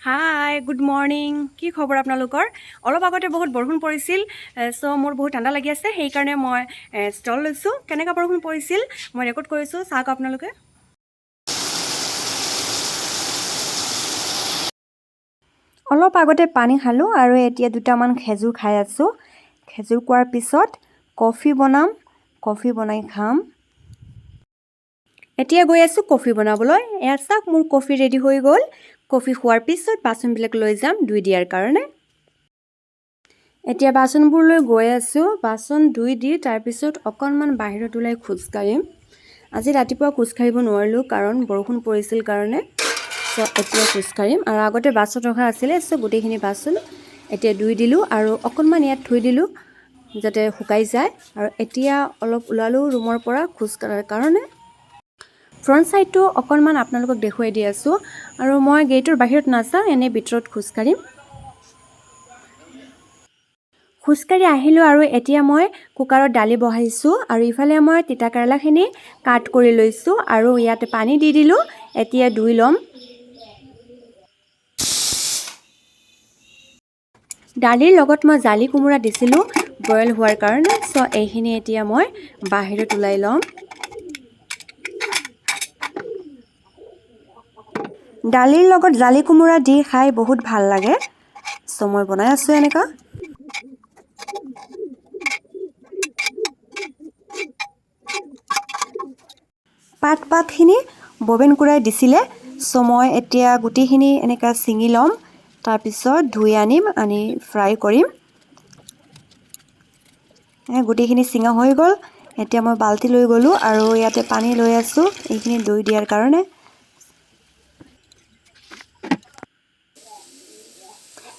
hi good morning কি খবৰ আপোনালোকৰ অলপ আগতে বহুত বৰষুণ পৰিছিল চ' মোৰ বহুত ঠাণ্ডা লাগি আছে সেইকাৰণে মই ষ্টল লৈছোঁ কেনেকুৱা বৰষুণ পৰিছিল মই ৰেকৰ্ড কৰিছোঁ চাওক আপোনালোকে অলপ আগতে পানী খালোঁ আৰু এতিয়া দুটামান খেজুৰ খাই আছোঁ খেজুৰ খোৱাৰ পিছত কফি বনাই খাম এতিয়া গৈ আছোঁ কফি বনাবলৈ এয়া চাওক মোৰ কফি ৰেডি হৈ গ'ল কফি খোৱাৰ পিছত বাচনবিলাক লৈ যাম ধুই দিয়াৰ কাৰণে এতিয়া বাচনবোৰ লৈ গৈ আছোঁ বাচন ধুই দি তাৰপিছত অকণমান বাহিৰত ওলাই খোজকাঢ়িম আজি ৰাতিপুৱা খোজকাঢ়িব নোৱাৰিলোঁ কাৰণ বৰষুণ পৰিছিল কাৰণে এতিয়া খোজকাঢ়িম আৰু আগতে বাছত ৰখা আছিলে গোটেইখিনি বাচন এতিয়া ধুই দিলোঁ আৰু অকণমান ইয়াত থৈ দিলোঁ যাতে শুকাই যায় আৰু এতিয়া অলপ ওলালোঁ ৰুমৰ পৰা খোজ কঢ়াৰ কাৰণে ফ্ৰণ্ট সাইডটো অকণমান আপোনালোকক দেখুৱাই দি আছোঁ আৰু মই গেটৰ বাহিৰত নাযাওঁ এনে ভিতৰত খোজকাঢ়ি আহিলোঁ আৰু এতিয়া মই কুকাৰত দালি বহাইছোঁ আৰু ইফালে মই তিতা কেৰেলাখিনি কাট কৰি লৈছোঁ আৰু ইয়াতে পানী দি দিলোঁ এতিয়া ধুই ল'ম দালিৰ লগত মই জালি কোমোৰা দিছিলোঁ বইল হোৱাৰ কাৰণে চ' এইখিনি এতিয়া মই বাহিৰত ওলাই ল'ম দালিৰ লগত জালি কোমোৰা দি খাই বহুত ভাল লাগে চ' মই বনাই আছোঁ এনেকা পাতখিনি ববেন কুৰাই দিছিলে চ' মই এতিয়া গুটিখিনি এনেকা ছিঙি ল'ম তাৰপিছত ধুই আনি ফ্ৰাই কৰিম গুটিখিনি ছিঙা হৈ গ'ল এতিয়া মই বাল্টি লৈ গ'লোঁ আৰু ইয়াতে পানী লৈ আছোঁ এইখিনি ধুই দিয়াৰ কাৰণে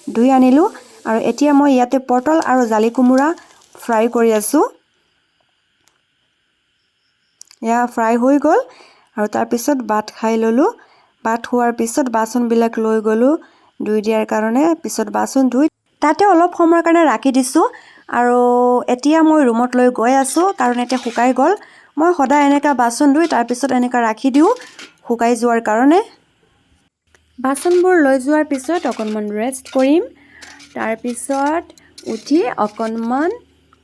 ধুই আনিলোঁ আৰু এতিয়া মই ইয়াতে পটল আৰু জালি কোমোৰা ফ্ৰাই কৰি আছোঁ এয়া ফ্ৰাই হৈ গ'ল আৰু তাৰপিছত ভাত খাই ল'লোঁ ভাত খোৱাৰ পিছত বাচনবিলাক লৈ গ'লোঁ ধুই দিয়াৰ কাৰণে পিছত বাচন ধুই তাতে অলপ সময়ৰ কাৰণে ৰাখি দিছোঁ আৰু এতিয়া মই ৰুমত লৈ গৈ আছোঁ কাৰণ এতিয়া শুকাই গ'ল মই সদায় এনেকা বাচন ধুই তাৰপিছত এনেকা ৰাখি দিওঁ শুকাই যোৱাৰ কাৰণে বাচনবোৰ লৈ যোৱাৰ পিছত অকণমান ৰেষ্ট কৰিম তাৰপিছত উঠি অকণমান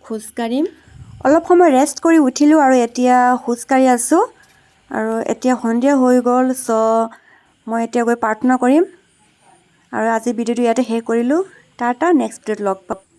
খোজকাঢ়িম অলপ সময় ৰেষ্ট কৰি উঠিলোঁ আৰু এতিয়া খোজকাঢ়ি আছোঁ আৰু এতিয়া সন্ধিয়া হৈ গ'ল চ' মই এতিয়া গৈ প্ৰাৰ্থনা কৰিম আৰু আজি ভিডিঅ'টো ইয়াতে শেষ কৰিলোঁ টাটা নেক্সট ভিডিঅ'ত লগ পাম